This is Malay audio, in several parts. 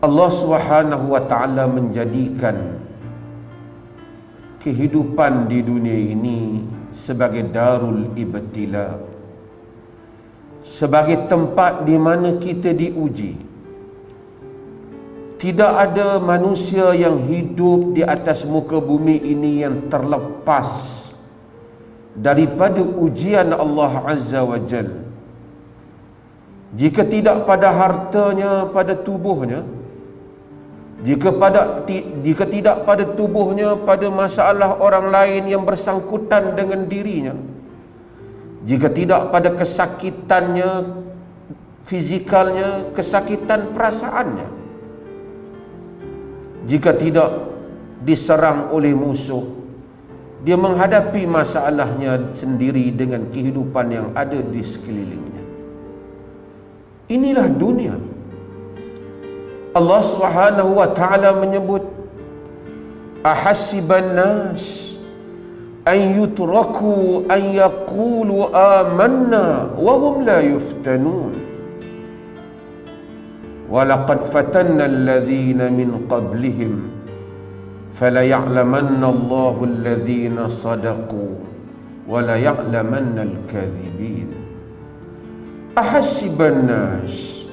Allah Subhanahu wa ta'ala menjadikan kehidupan di dunia ini sebagai darul ibtila, sebagai tempat di mana kita diuji. Tidak ada manusia yang hidup di atas muka bumi ini yang terlepas daripada ujian Allah Azza wa Jalla. Jika tidak pada hartanya, pada tubuhnya, jika tidak pada tubuhnya, pada masalah orang lain yang bersangkutan dengan dirinya, jika tidak pada kesakitannya fizikalnya, kesakitan perasaannya, jika tidak diserang oleh musuh, dia menghadapi masalahnya sendiri dengan kehidupan yang ada di sekelilingnya. Inilah dunia. Allah Subhanahu wa ta'ala menyebut, ahasiban nas an yutraku an yaqulu amanna wa hum la yuftanun wa laqad fatanna alladhina min qablihim fala ya'lamanna Allahu alladhina sadaqu wa la ya'lamanna al-kadhibin. Ahasiban nas,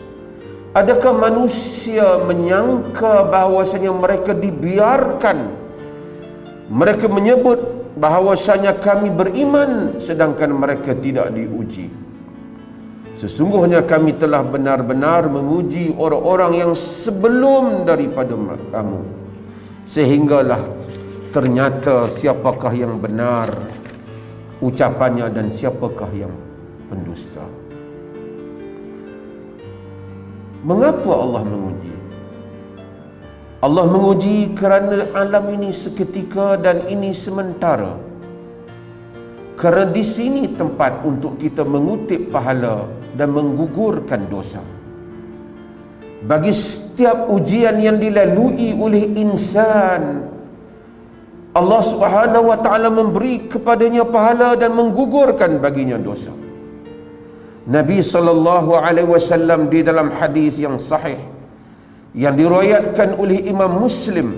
adakah manusia menyangka bahawasanya mereka dibiarkan? Mereka menyebut bahawasanya kami beriman sedangkan mereka tidak diuji. Sesungguhnya kami telah benar-benar menguji orang-orang yang sebelum daripada kamu, sehinggalah ternyata siapakah yang benar ucapannya dan siapakah yang pendusta. Mengapa Allah menguji? Allah menguji kerana alam ini seketika dan ini sementara. Kerana di sini tempat untuk kita mengutip pahala dan menggugurkan dosa. Bagi setiap ujian yang dilalui oleh insan, Allah Subhanahu wa ta'ala memberi kepadanya pahala dan menggugurkan baginya dosa. Nabi SAW di dalam hadis yang sahih yang diriwayatkan oleh Imam Muslim,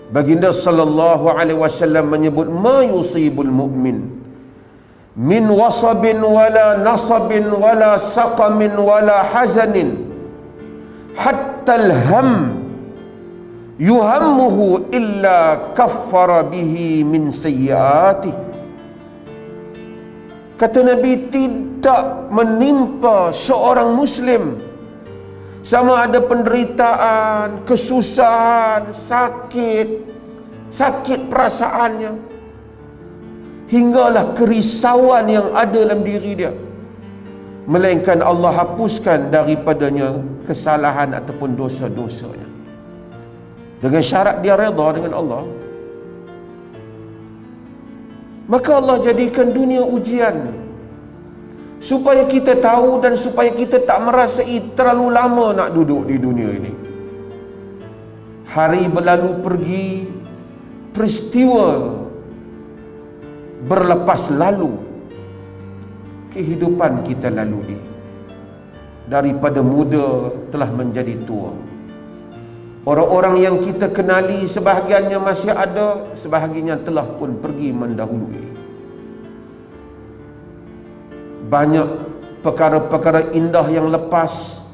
baginda SAW menyebut, ma yusibul mu'min min wasabin wala nasabin wala saqamin wala hazanin hatta alham yuhammuhu illa kaffara bihi min sayyiatih. Kata Nabi, tidak menimpa seorang Muslim, sama ada penderitaan, kesusahan, sakit perasaannya, hinggalah kerisauan yang ada dalam diri dia, melainkan Allah hapuskan daripadanya kesalahan ataupun dosa-dosanya, dengan syarat dia redha dengan Allah. Maka Allah jadikan dunia ujian supaya kita tahu dan supaya kita tak merasai terlalu lama nak duduk di dunia ini. Hari berlalu pergi, peristiwa berlepas lalu, kehidupan kita lalui. Daripada muda telah menjadi tua. Orang-orang yang kita kenali sebahagiannya masih ada, sebahagiannya telah pun pergi mendahului. Banyak perkara-perkara indah yang lepas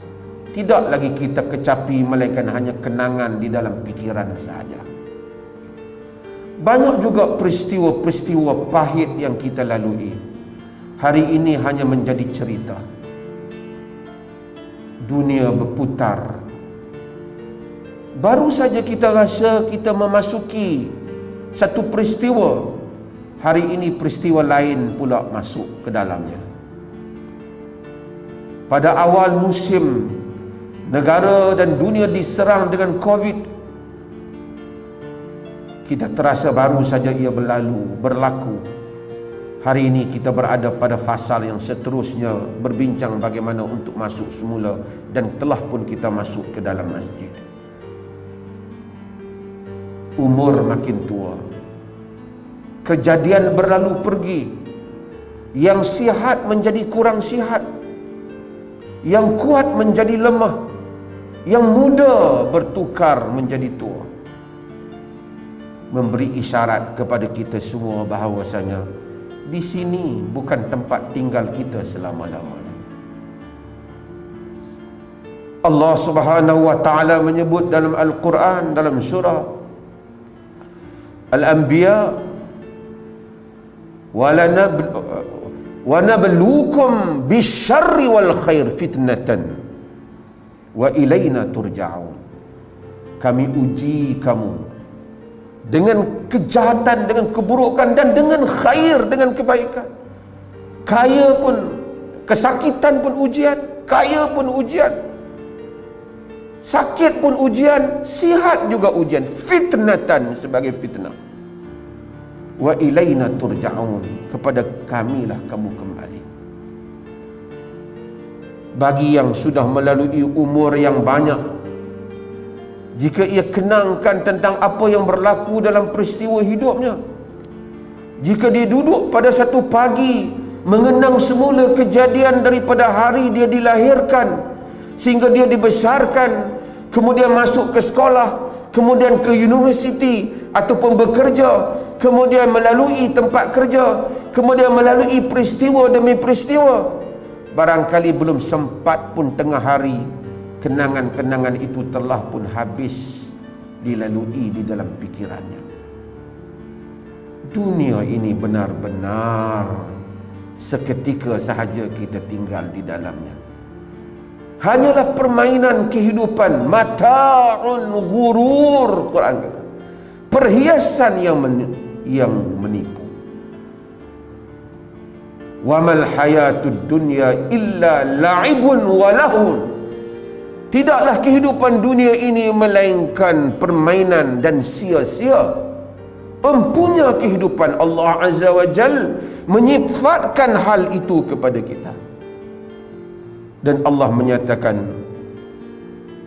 tidak lagi kita kecapi, melainkan hanya kenangan di dalam pikiran sahaja. Banyak juga peristiwa-peristiwa pahit yang kita lalui, hari ini hanya menjadi cerita. Dunia berputar. Baru saja kita rasa kita memasuki satu peristiwa, hari ini peristiwa lain pula masuk ke dalamnya. Pada awal musim, negara dan dunia diserang dengan COVID. Kita terasa baru saja ia berlaku. Hari ini kita berada pada fasal yang seterusnya, berbincang bagaimana untuk masuk semula, dan telah pun kita masuk ke dalam masjid. Umur makin tua, kejadian berlalu pergi, yang sihat menjadi kurang sihat, yang kuat menjadi lemah, yang muda bertukar menjadi tua, memberi isyarat kepada kita semua bahawasanya di sini bukan tempat tinggal kita selama-lamanya. Allah Subhanahu wa taala menyebut dalam Al-Quran, dalam surah Al-Anbiya, wa nabluukum bisyarri wal khair fitnatan wa ilaina turja'un. Kami uji kamu dengan kejahatan, dengan keburukan, dan dengan khair, dengan kebaikan. Kaya pun, kesakitan pun ujian, kaya pun ujian, sakit pun ujian, sihat juga ujian. Fitnatan, sebagai fitnah. Wa ilaina turja'un, kepada kamilah kamu kembali. Bagi yang sudah melalui umur yang banyak, jika ia kenangkan tentang apa yang berlaku dalam peristiwa hidupnya, jika dia duduk pada satu pagi mengenang semula kejadian daripada hari dia dilahirkan sehingga dia dibesarkan, kemudian masuk ke sekolah, kemudian ke universiti ataupun bekerja, kemudian melalui tempat kerja, kemudian melalui peristiwa demi peristiwa, barangkali belum sempat pun tengah hari kenangan-kenangan itu telah pun habis dilalui di dalam pikirannya. Dunia ini benar-benar seketika sahaja kita tinggal di dalamnya. Hanyalah permainan kehidupan, mata'un ghurur, Quran kata, perhiasan yang menipu. Wa mal hayatud dunya illa la'ibun wa lahun. Tidaklah kehidupan dunia ini melainkan permainan dan sia-sia. Empunya kehidupan, Allah Azza wa Jal menyifatkan hal itu kepada kita. Dan Allah menyatakan,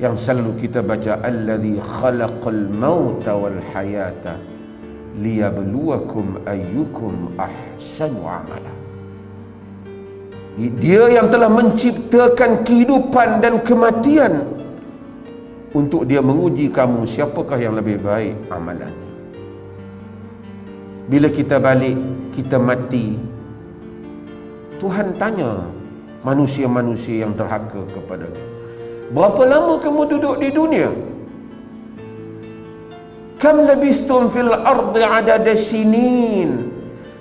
yang selalu kita baca, allazi khalaqal mauta wal hayata liyabluwakum ayyukum ahsanu amala. Dia yang telah menciptakan kehidupan dan kematian untuk dia menguji kamu siapakah yang lebih baik amalannya. Bila kita balik, kita mati, Tuhan tanya manusia-manusia yang derhaka kepadanya, berapa lama kamu duduk di dunia? Kam labistum fil ardi adada sinin.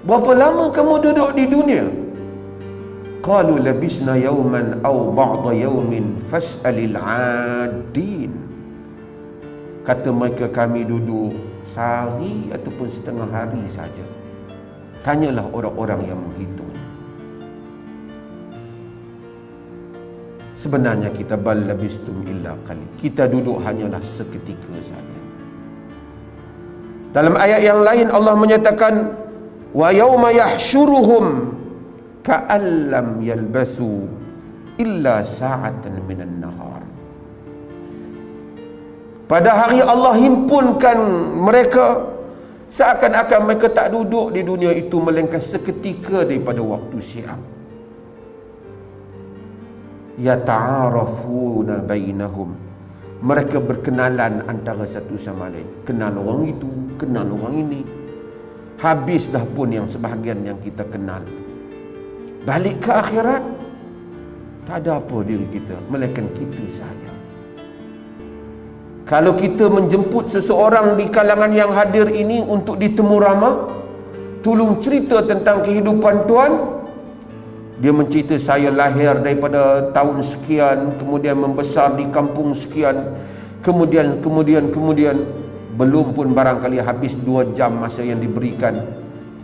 Berapa lama kamu duduk di dunia? Qalu labisna yawman aw ba'da yawmin fas'alil 'adin. Kata mereka, kami duduk sehari ataupun setengah hari saja. Tanyalah orang-orang yang menghitungnya. Sebenarnya kita bal labistum illa qalil. Kita duduk hanyalah seketika saja. Dalam ayat yang lain Allah menyatakan, wa yauma yahsyuruhum ka'allam yalbasu illa sa'atan minan nahar. Pada hari Allah himpunkan mereka, seakan-akan mereka tak duduk di dunia itu melainkan seketika daripada waktu siang. Yata'arafuna bainahum, mereka berkenalan antara satu sama lain. Kenal orang itu, kenal orang ini. Habis dah pun yang sebahagian yang kita kenal. Balik ke akhirat, tak ada apa diri kita melainkan kita sahaja. Kalau kita menjemput seseorang di kalangan yang hadir ini untuk ditemu ramah, tolong cerita tentang kehidupan Tuan. Dia mencerita, saya lahir daripada tahun sekian, kemudian membesar di kampung sekian, kemudian belum pun barangkali habis 2 jam masa yang diberikan,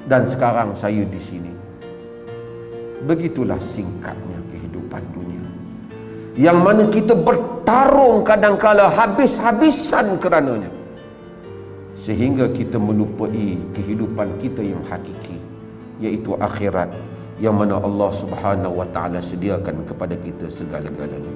dan sekarang saya di sini. Begitulah singkatnya kehidupan dunia, yang mana kita bertarung kadangkala habis-habisan kerananya, sehingga kita melupai kehidupan kita yang hakiki, iaitu akhirat, yang mana Allah Subhanahu wa taala sediakan kepada kita segala-galanya.